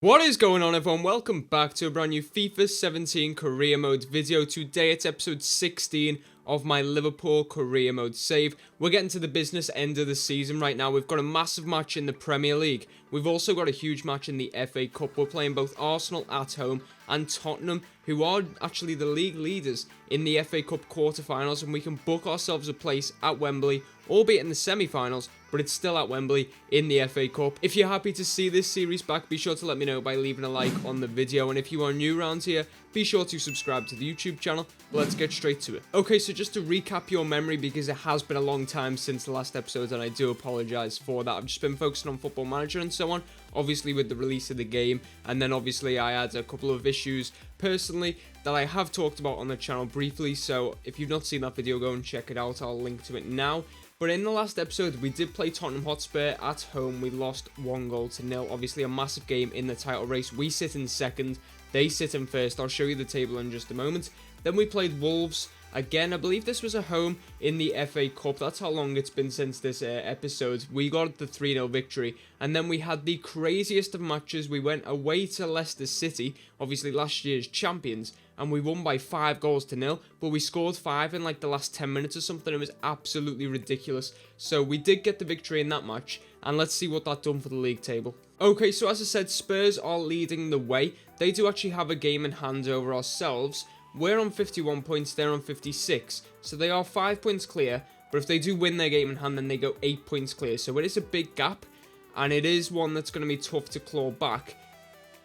What is going on, everyone? Welcome back to a brand new FIFA 17 career mode video. Today it's episode 16 of my Liverpool career mode save. We're getting to the business end of the season right now. We've got a massive match in the Premier League. We've also got a huge match in the FA Cup. We're playing both Arsenal at home and Tottenham, who are actually the league leaders in the FA Cup quarterfinals, and we can book ourselves a place at Wembley, albeit in the semi-finals, but it's still at Wembley in the FA Cup. If you're happy to see this series back, be sure to let me know by leaving a like on the video, and if you are new around here, be sure to subscribe to the YouTube channel. Let's get straight to it. Okay, so just to recap your memory, because it has been a long time since the last episode, and I do apologise for that. I've just been focusing on Football Manager and so on, obviously with the release of the game, and then obviously I had a couple of issues personally that I have talked about on the channel briefly, so if you've not seen that video, go and check it out. I'll link to it now. But in the last episode, we did play Tottenham Hotspur at home. We lost 1-0. Obviously, a massive game in the title race. We sit in second. They sit in first. I'll show you the table in just a moment. Then we played Wolves. Again, I believe this was a home in the FA Cup. That's how long it's been since this episode. We got the 3-0 victory. And then we had the craziest of matches. We went away to Leicester City, obviously last year's champions, and we won by 5-0. But we scored 5 in like the last 10 minutes or something. It was absolutely ridiculous. So we did get the victory in that match. And let's see what that done for the league table. Okay, so as I said, Spurs are leading the way. They do actually have a game in hand over ourselves. We're on 51 points, they're on 56, so they are 5 points clear, but if they do win their game in hand, then they go 8 points clear, so it is a big gap, and it is one that's going to be tough to claw back,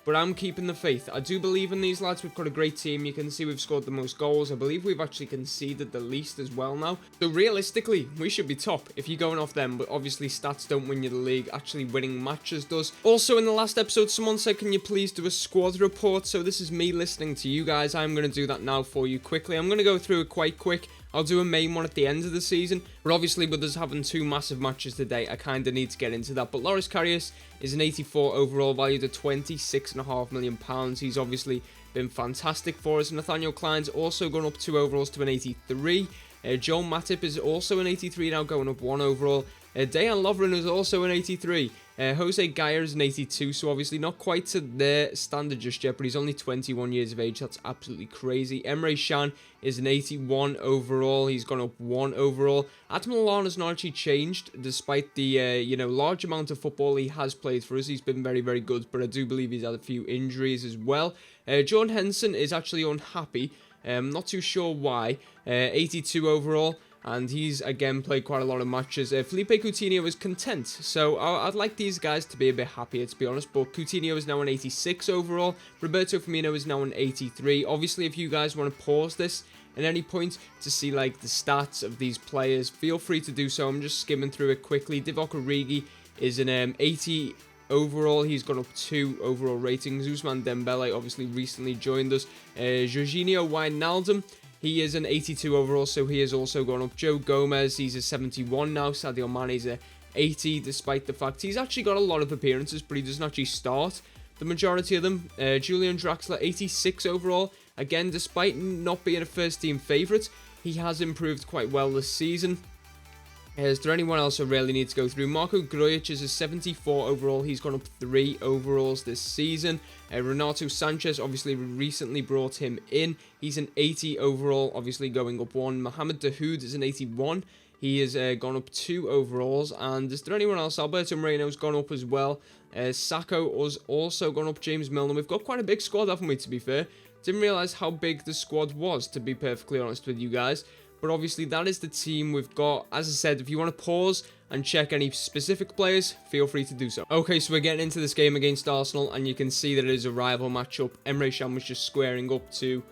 but I'm keeping the faith. I do believe in these lads. We've got a great team. You can see we've scored the most goals. I believe we've actually conceded the least as well now, so realistically, we should be top if you're going off them, but obviously stats don't win you the league, actually winning matches does. Also, in the last episode, someone said, can you please do a squad report? So this is me listening to you guys. I'm going to do that now for you quickly. I'm going to go through it quite quick. I'll do a main one at the end of the season, but obviously with us having 2 massive matches today, I kind of need to get into that. But Loris Karius is an 84 overall, valued at £26.5 million. He's obviously been fantastic for us. Nathaniel Klein's also gone up 2 overalls to an 83. Joel Matip is also an 83 now, going up 1 overall. Dejan Lovren is also an 83. Jose Gaya is an 82, so obviously not quite to their standard just yet, but he's only 21 years of age. That's absolutely crazy. Emre Can is an 81 overall. He's gone up 1 overall. Lallana has not actually changed, despite the large amount of football he has played for us. He's been very, very good, but I do believe he's had a few injuries as well. Jordan Henderson is actually unhappy. Not too sure why. 82 overall. And he's, again, played quite a lot of matches. Philippe Coutinho is content. So I'd like these guys to be a bit happier, to be honest. But Coutinho is now an 86 overall. Roberto Firmino is now an 83. Obviously, if you guys want to pause this at any point to see, like, the stats of these players, feel free to do so. I'm just skimming through it quickly. Divock Origi is an 80 overall. He's got up 2 overall ratings. Ousmane Dembele obviously recently joined us. Jorginho Wijnaldum, he is an 82 overall, so he has also gone up. Joe Gomez, he's a 71 now. Sadio Mane is a 80, despite the fact he's actually got a lot of appearances, but he doesn't actually start the majority of them. Julian Draxler, 86 overall. Again, despite not being a first-team favourite, he has improved quite well this season. Is there anyone else I really need to go through? Marco Grujic is a 74 overall. He's gone up 3 overalls this season. Renato Sanchez, obviously recently brought him in. He's an 80 overall, obviously going up 1. Mohamed Dahoud is an 81. He has gone up 2 overalls. And is there anyone else? Alberto Moreno's gone up as well. Sacco has also gone up. James Milner. We've got quite a big squad, haven't we, to be fair? Didn't realise how big the squad was, to be perfectly honest with you guys. But obviously, that is the team we've got. As I said, if you want to pause and check any specific players, feel free to do so. Okay, so we're getting into this game against Arsenal, and you can see that it is a rival matchup. Emre Can was just squaring up to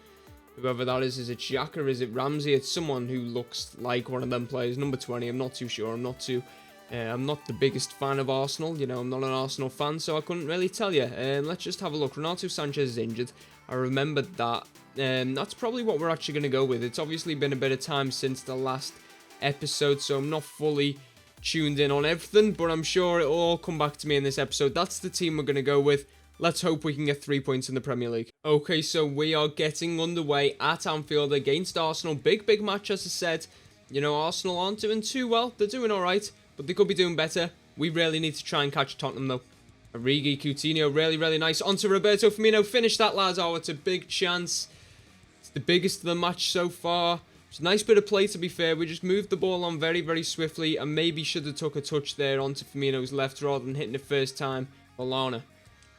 whoever that is. Is it Xhaka? Is it Ramsey? It's someone who looks like one of them players. Number 20, I'm not too sure. I'm not the biggest fan of Arsenal. You know, I'm not an Arsenal fan, so I couldn't really tell you. Let's just have a look. Renato Sanchez is injured. I remembered that. That's probably what we're actually going to go with. It's obviously been a bit of time since the last episode, so I'm not fully tuned in on everything, but I'm sure it'll all come back to me in this episode. That's the team we're going to go with. Let's hope we can get 3 points in the Premier League. Okay, so we are getting underway at Anfield against Arsenal. Big match, as I said. You know, Arsenal aren't doing too well. They're doing all right, but they could be doing better. We really need to try and catch Tottenham, though. Origi, Coutinho, really nice. Onto Roberto Firmino. Finish that, lads. Oh, it's a big chance. It's the biggest of the match so far. It's a nice bit of play, to be fair. We just moved the ball on very swiftly and maybe should have took a touch there onto Firmino's left rather than hitting it first time. Lallana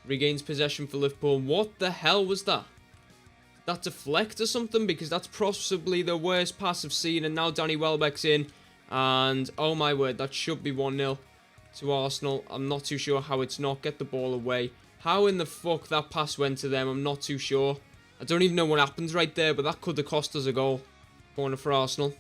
regains possession for Liverpool. What the hell was that? Did that deflect or something? Because that's possibly the worst pass I've seen. And now Danny Welbeck's in. And, oh my word, that should be 1-0 to Arsenal. I'm not too sure how it's not. Get the ball away. How in the fuck that pass went to them, I'm not too sure. I don't even know what happened right there, but that could have cost us a goal. Corner for Arsenal.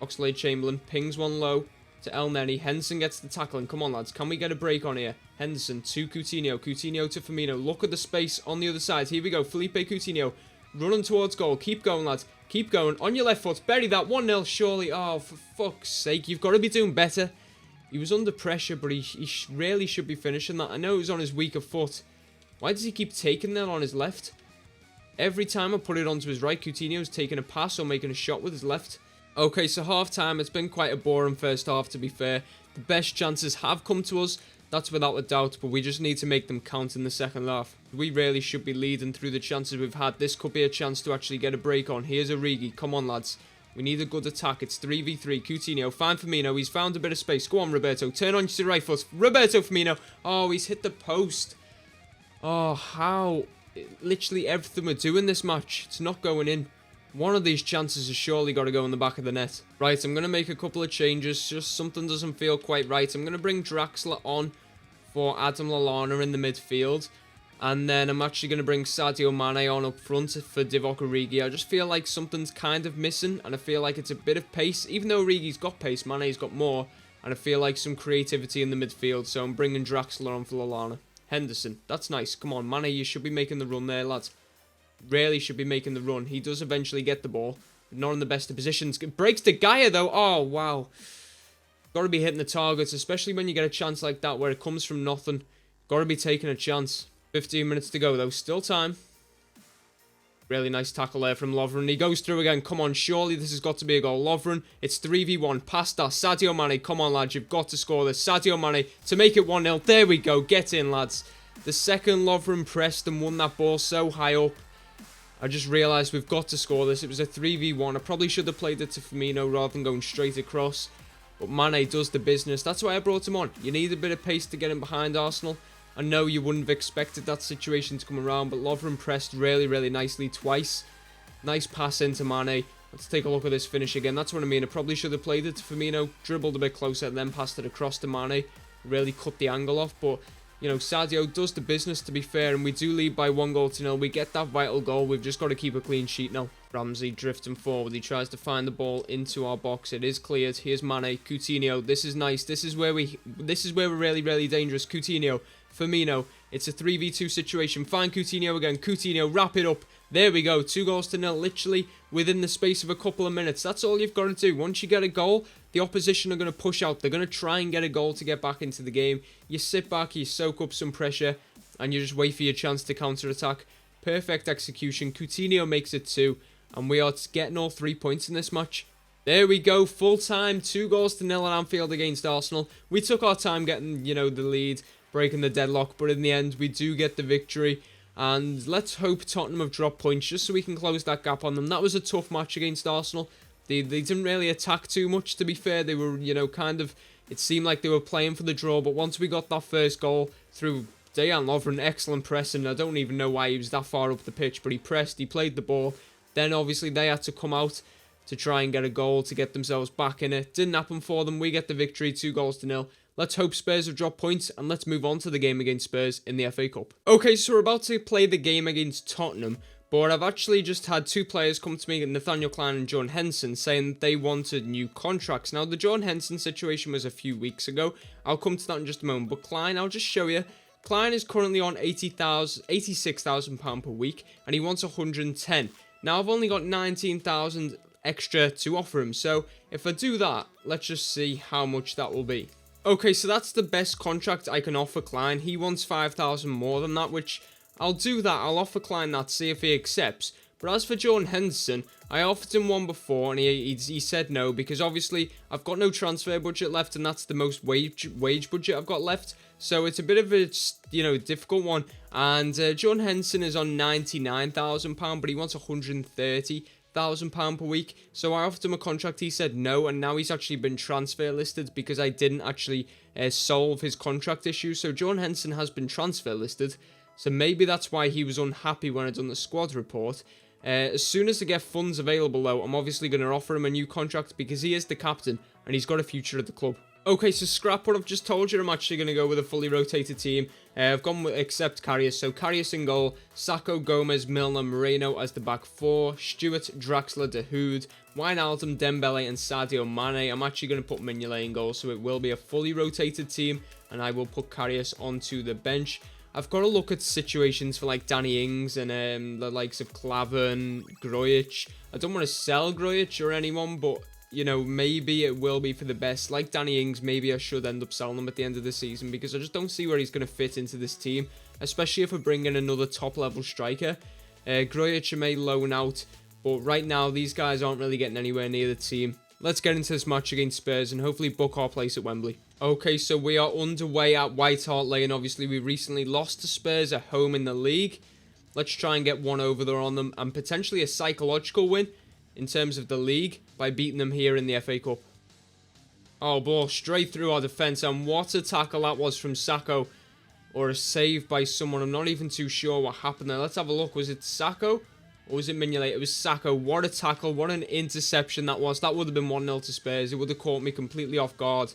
Oxlade-Chamberlain pings one low to El Neni. Henderson gets the tackling. Come on, lads. Can we get a break on here? Henderson to Coutinho. Coutinho to Firmino. Look at the space on the other side. Here we go. Philippe Coutinho running towards goal. Keep going, lads. Keep going. On your left foot. Bury that. 1-0, surely. Oh, for fuck's sake. You've got to be doing better. He was under pressure, but he really should be finishing that. I know it was on his weaker foot. Why does he keep taking that on his left? Every time I put it onto his right, Coutinho's taking a pass or making a shot with his left. Okay, so half-time. It's been quite a boring first half, to be fair. The best chances have come to us. That's without a doubt, but we just need to make them count in the second half. We really should be leading through the chances we've had. This could be a chance to actually get a break on. Here's Origi. Come on, lads. We need a good attack. It's 3v3. Coutinho, find Firmino. He's found a bit of space. Go on, Roberto. Turn on to the right foot. Roberto Firmino. Oh, he's hit the post. Oh, how? Literally everything we're doing this match, it's not going in. One of these chances has surely got to go in the back of the net. Right, I'm going to make a couple of changes. Just something doesn't feel quite right. I'm going to bring Draxler on for Adam Lallana in the midfield. And then I'm actually going to bring Sadio Mane on up front for Divock Origi. I just feel like something's kind of missing. And I feel like it's a bit of pace. Even though Origi's got pace, Mane's got more. And I feel like some creativity in the midfield. So I'm bringing Draxler on for Lallana. Henderson, that's nice. Come on, Mane, you should be making the run there, lads. Really should be making the run. He does eventually get the ball, but not in the best of positions. It breaks to Gaia, though. Oh, wow. Got to be hitting the targets, especially when you get a chance like that where it comes from nothing. Got to be taking a chance. 15 minutes to go, though. Still time. Really nice tackle there from Lovren. He goes through again. Come on, surely this has got to be a goal. Lovren, it's 3v1. Past that. Sadio Mane, come on, lads. You've got to score this. Sadio Mane to make it 1-0. There we go. Get in, lads. The second Lovren pressed and won that ball so high up. I just realised we've got to score this. It was a 3v1. I probably should have played it to Firmino rather than going straight across. But Mane does the business. That's why I brought him on. You need a bit of pace to get him behind Arsenal. I know you wouldn't have expected that situation to come around, but Lovren pressed really nicely twice. Nice pass into Mane. Let's take a look at this finish again. That's what I mean. I probably should have played it to Firmino, dribbled a bit closer, and then passed it across to Mane. Really cut the angle off, but, you know, Sadio does the business, to be fair, and we do lead by 1-0. We get that vital goal. We've just got to keep a clean sheet now. Ramsey drifting forward. He tries to find the ball into our box. It is cleared. Here's Mane. Coutinho. This is nice. This is where we're really dangerous. Coutinho. Firmino, it's a 3v2 situation. Find Coutinho again. Coutinho, wrap it up. There we go. 2-0, literally within the space of a couple of minutes. That's all you've got to do. Once you get a goal, the opposition are going to push out. They're going to try and get a goal to get back into the game. You sit back, you soak up some pressure, and you just wait for your chance to counter-attack. Perfect execution. Coutinho makes it 2, and we are getting all 3 points in this match. There we go, full time, 2-0 at Anfield against Arsenal. We took our time getting, you know, the lead, breaking the deadlock, but in the end we do get the victory, and let's hope Tottenham have dropped points just so we can close that gap on them. That was a tough match against Arsenal. They didn't really attack too much, to be fair. They were, you know, kind of, it seemed like they were playing for the draw, but once we got that first goal through Dejan Lovren, excellent pressing. I don't even know why he was that far up the pitch, but he pressed, he played the ball. Then obviously they had to come out to try and get a goal to get themselves back in it. Didn't happen for them. We get the victory, 2-0. Let's hope Spurs have dropped points, and let's move on to the game against Spurs in the FA Cup. Okay, so we're about to play the game against Tottenham, but I've actually just had 2 players come to me, Nathaniel Klein and John Henson, saying that they wanted new contracts. Now, the John Henson situation was a few weeks ago. I'll come to that in just a moment, but Klein, I'll just show you. Klein is currently on £86,000 per week, and he wants 110. Now, I've only got 19,000 extra to offer him, so if I do that, let's just see how much that will be. Okay, so that's the best contract I can offer Klein. He wants 5,000 more than that, which I'll do that. I'll offer Klein that, see if he accepts. But as for Jordan Henderson, I offered him one before and he said no, because obviously I've got no transfer budget left, and that's the most wage budget I've got left. So it's a bit of a, difficult one. And Jordan Henderson is on £99,000, but he wants £130,000 per week. So I offered him a contract, he said no, and now he's actually been transfer listed because I didn't actually solve his contract issue. So Jordan Henderson has been transfer listed. So maybe that's why he was unhappy when I done the squad report. As soon as I get funds available, though, I'm obviously going to offer him a new contract because he is the captain and he's got a future at the club. Okay, so scrap what I've just told you. I'm actually going to go with a fully rotated team. I've gone with except Karius. So Karius in goal, Sacco, Gomez, Milner, Moreno as the back four, Stewart, Draxler, Dahoud, Wijnaldum, Dembele and Sadio Mane. I'm actually going to put Mignolet in goal, so it will be a fully rotated team, and I will put Karius onto the bench. I've got to look at situations for like Danny Ings and the likes of Klavan, Grujic. I don't want to sell Grujic or anyone, but maybe it will be for the best. Like Danny Ings, maybe I should end up selling him at the end of the season because I just don't see where he's going to fit into this team, especially if we bring in another top-level striker. Grujic may loan out, but right now these guys aren't really getting anywhere near the team. Let's get into this match against Spurs and hopefully book our place at Wembley. Okay, so we are underway at White Hart Lane. Obviously, we recently lost to Spurs at home in the league. Let's try and get one over there on them and potentially a psychological win in terms of the league by beating them here in the FA Cup. Oh, ball straight through our defence, and what a tackle that was from Sacco, or a save by someone. I'm not even too sure what happened there. Let's have a look. Was it Sacco or was it Mignolet? It was Sacco. What a tackle, what an interception that was. That would have been 1-0 to Spurs. It would have caught me completely off guard.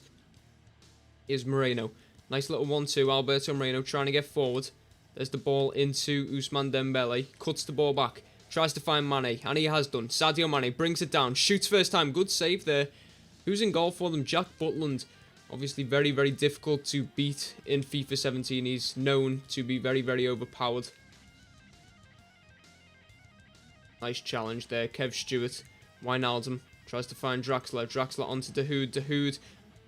Here's Moreno. Nice little 1-2. Alberto Moreno trying to get forward. There's the ball into Ousmane Dembele. Cuts the ball back. Tries to find Mane, and he has done. Sadio Mane brings it down. Shoots first time. Good save there. Who's in goal for them? Jack Butland. Obviously very, very difficult to beat in FIFA 17. He's known to be very, very overpowered. Nice challenge there. Kev Stewart. Wijnaldum tries to find Draxler. Draxler onto Dahoud. Dahoud.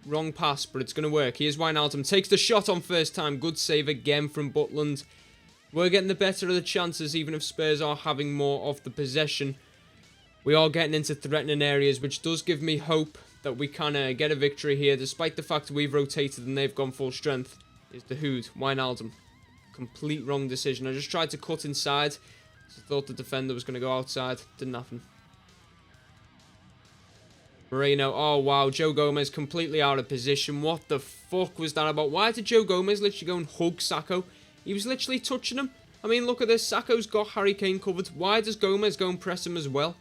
Wrong pass, but it's going to work. Here's Wijnaldum. Takes the shot on first time. Good save again from Butland. We're getting the better of the chances, even if Spurs are having more of the possession. We are getting into threatening areas, which does give me hope that we can get a victory here, despite the fact we've rotated and they've gone full strength. Here's Dahoud. Wijnaldum. Complete wrong decision. I just tried to cut inside. I thought the defender was going to go outside. Didn't happen. Moreno. Oh, wow. Joe Gomez completely out of position. What the fuck was that about? Why did Joe Gomez literally go and hug Sacco? He was literally touching him. I mean, look at this. Sacco's got Harry Kane covered. Why does Gomez go and press him as well?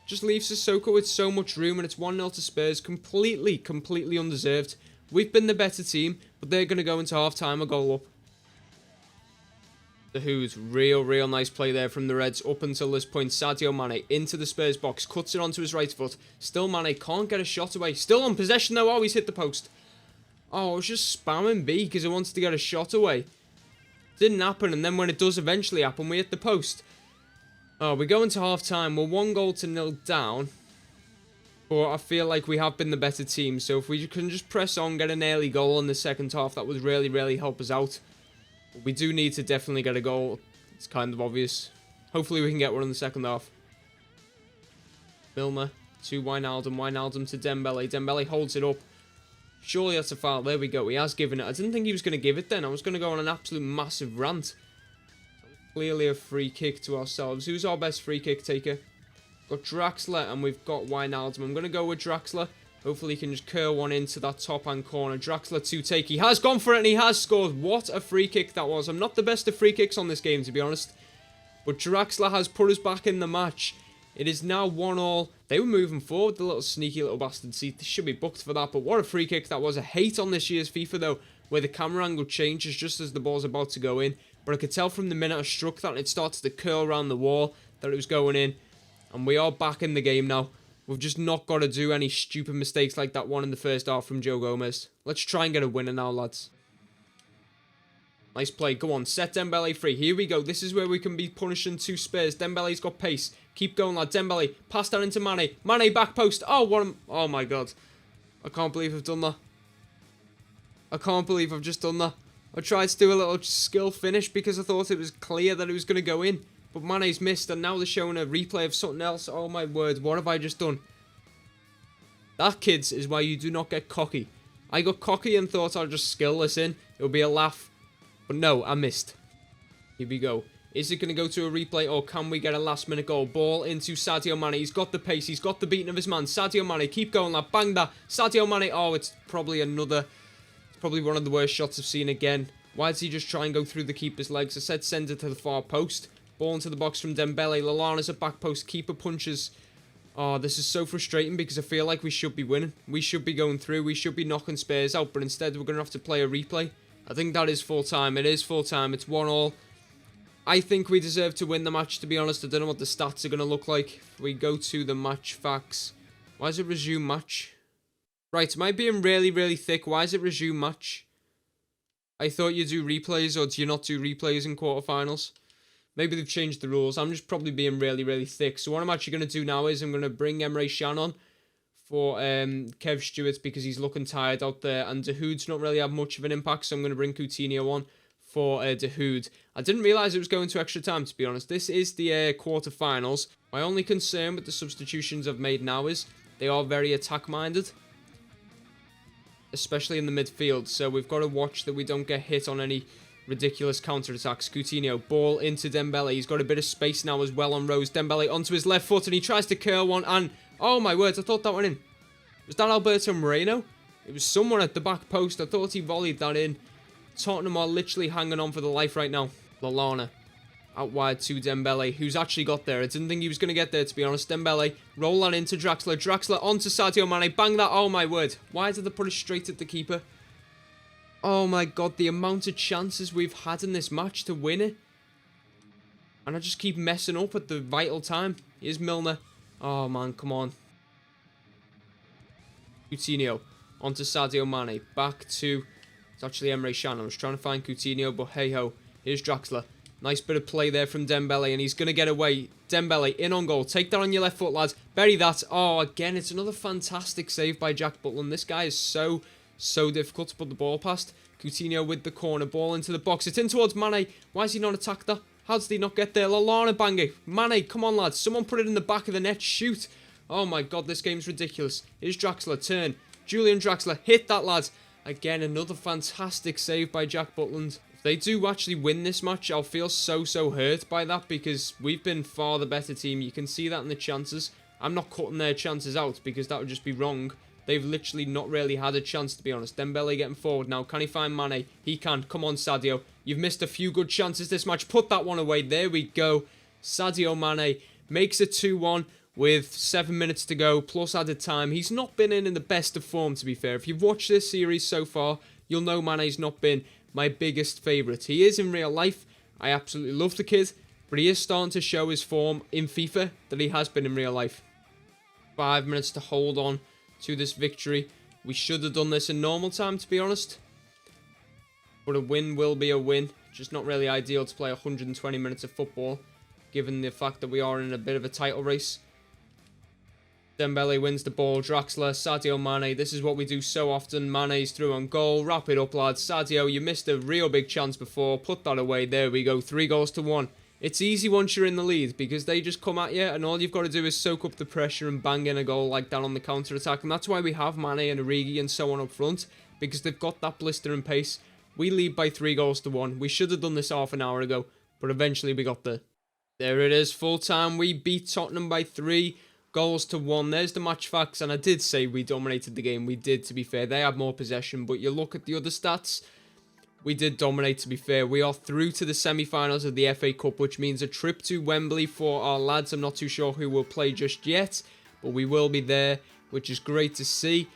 Just leaves Sissoko with so much room, and it's 1-0 to Spurs. Completely undeserved. We've been the better team, but they're going to go into half-time a goal up. Dahoud, real nice play there from the Reds up until this point. Sadio Mane into the Spurs box, cuts it onto his right foot. Still Mane can't get a shot away. Still on possession though. Oh, he's hit the post. Oh, I was just spamming B because I wanted to get a shot away. Didn't happen, and then when it does eventually happen, we hit the post. Oh, we go into half-time. We're 1-0 down. But I feel like we have been the better team. So if we can just press on, get an early goal in the second half, that would really help us out. But we do need to definitely get a goal. It's kind of obvious. Hopefully we can get one in the second half. Milner to Wijnaldum. Wijnaldum to Dembele. Dembele holds it up. Surely that's a foul. There we go. He has given it. I didn't think he was going to give it then. I was going to go on an absolute massive rant. Clearly a free kick to ourselves. Who's our best free kick taker? Got Draxler and we've got Wijnaldum. I'm going to go with Draxler. Hopefully he can just curl one into that top-hand corner. Draxler to take. He has gone for it and he has scored. What a free kick that was. I'm not the best of free kicks on this game, to be honest. But Draxler has put us back in the match. It is now 1-1. They were moving forward, the little sneaky little bastards. They should be booked for that. But what a free kick that was. I hate on this year's FIFA, though, where the camera angle changes just as the ball's about to go in. But I could tell from the minute I struck that, and it started to curl around the wall, that it was going in. And we are back in the game now. We've just not got to do any stupid mistakes like that one in the first half from Joe Gomez. Let's try and get a winner now, lads. Nice play. Go on. Set Dembele free. Here we go. This is where we can be punishing two Spurs. Dembele's got pace. Keep going, lad. Dembele. Pass down into Mane. Mane back post. Oh, what a... Oh, my God. I can't believe I've done that. I can't believe I've just done that. I tried to do a little skill finish because I thought it was clear that it was going to go in. But Mane's missed, and now they're showing a replay of something else. Oh my word, what have I just done? That, kids, is why you do not get cocky. I got cocky and thought I'd just skill this in. It'll be a laugh. But no, I missed. Here we go. Is it going to go to a replay, or can we get a last-minute goal? Ball into Sadio Mane. He's got the pace. He's got the beating of his man. Sadio Mane, keep going, lad. Bang that. Sadio Mane. Oh, it's probably another... It's probably one of the worst shots I've seen again. Why does he just try and go through the keeper's legs? I said send it to the far post. Ball into the box from Dembele. Lallana's at back post. Keeper punches. Oh, this is so frustrating because I feel like we should be winning. We should be going through. We should be knocking Spurs out, but instead we're going to have to play a replay. I think that is full time. It is full time. It's 1-1. I think we deserve to win the match, to be honest. I don't know what the stats are going to look like. If we go to the match facts. Why is it resume match? Right, am I being really, really thick? Why is it resume match? I thought you do replays, or do you not do replays in quarterfinals? Maybe they've changed the rules. I'm just probably being really, really thick. So what I'm actually going to do now is I'm going to bring Emre on for Kev Stewart because he's looking tired out there. And Dahoud's not really had much of an impact, so I'm going to bring Coutinho on for Dahoud. I didn't realise it was going to extra time, to be honest. This is the quarterfinals. My only concern with the substitutions I've made now is they are very attack-minded, especially in the midfield. So we've got to watch that we don't get hit on any ridiculous counter-attacks. Coutinho, ball into Dembele. He's got a bit of space now as well on Rose. Dembele onto his left foot, and he tries to curl one, and oh my words, I thought that went in. Was that Alberto Moreno? It was someone at the back post. I thought he volleyed that in. Tottenham are literally hanging on for the life right now. Lallana out wide to Dembele, who's actually got there. I didn't think he was going to get there, to be honest. Dembele, roll that into Draxler. Draxler onto Sadio Mane. Bang that. Oh my word. Why did they put it straight at the keeper? Oh my god, the amount of chances we've had in this match to win it. And I just keep messing up at the vital time. Here's Milner. Oh man, come on. Coutinho onto Sadio Mane. Back to... It's actually Emre Can. I was trying to find Coutinho, but hey-ho. Here's Draxler. Nice bit of play there from Dembele, and he's going to get away. Dembele in on goal. Take that on your left foot, lads. Bury that. Oh, again, it's another fantastic save by Jack Butland. This guy is so difficult to put the ball past. Coutinho with the corner. Ball into the box. It's in towards Mane. Why has he not attacked that? How did he not get there? Lallana banging. Mane, come on, lads. Someone put it in the back of the net. Shoot. Oh, my God, this game's ridiculous. Here's Draxler. Turn. Julian Draxler. Hit that, lads. Again, another fantastic save by Jack Butland. If they do actually win this match, I'll feel so hurt by that because we've been far the better team. You can see that in the chances. I'm not cutting their chances out because that would just be wrong. They've literally not really had a chance, to be honest. Dembele getting forward now. Can he find Mane? He can. Come on, Sadio. You've missed a few good chances this match. Put that one away. There we go. Sadio Mane makes it 2-1 with 7 minutes to go, plus added time. He's not been in the best of form, to be fair. If you've watched this series so far, you'll know Mane's not been my biggest favourite. He is in real life. I absolutely love the kid, but he is starting to show his form in FIFA that he has been in real life. 5 minutes to hold on to this victory. We should have done this in normal time, to be honest. But a win will be a win. Just not really ideal to play 120 minutes of football, given the fact that we are in a bit of a title race. Dembele wins the ball. Draxler, Sadio Mane. This is what we do so often. Mane's through on goal. Wrap it up, lads. Sadio, you missed a real big chance before. Put that away. There we go. 3-1. It's easy once you're in the lead because they just come at you and all you've got to do is soak up the pressure and bang in a goal like that on the counter-attack. And that's why we have Mane and Origi and so on up front, because they've got that blistering pace. We lead by 3-1. We should have done this half an hour ago, but eventually we got there. There it is, full time. We beat Tottenham by 3-1. There's the match facts, and I did say we dominated the game. We did, to be fair. They had more possession, but you look at the other stats, we did dominate, to be fair. We are through to the semi-finals of the FA Cup, which means a trip to Wembley for our lads. I'm not too sure who will play just yet, but we will be there, which is great to see.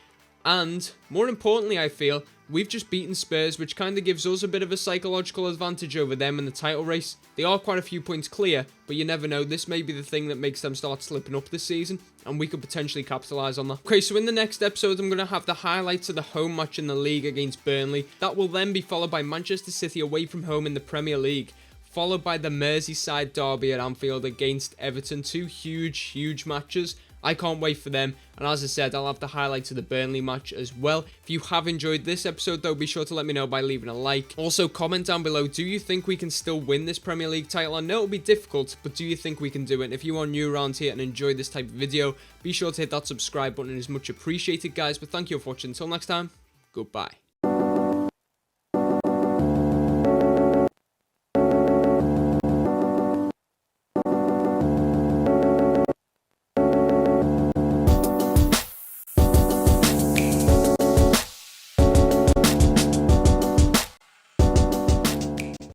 And, more importantly, I feel, we've just beaten Spurs, which kind of gives us a bit of a psychological advantage over them in the title race. They are quite a few points clear, but you never know. This may be the thing that makes them start slipping up this season, and we could potentially capitalise on that. Okay, so in the next episode, I'm going to have the highlights of the home match in the league against Burnley. That will then be followed by Manchester City away from home in the Premier League, followed by the Merseyside derby at Anfield against Everton. Two huge matches. I can't wait for them. And as I said, I'll have the highlights of the Burnley match as well. If you have enjoyed this episode though, be sure to let me know by leaving a like. Also, comment down below, do you think we can still win this Premier League title? I know it'll be difficult, but do you think we can do it? And if you are new around here and enjoy this type of video, be sure to hit that subscribe button. It is much appreciated, guys. But thank you for watching. Until next time, goodbye.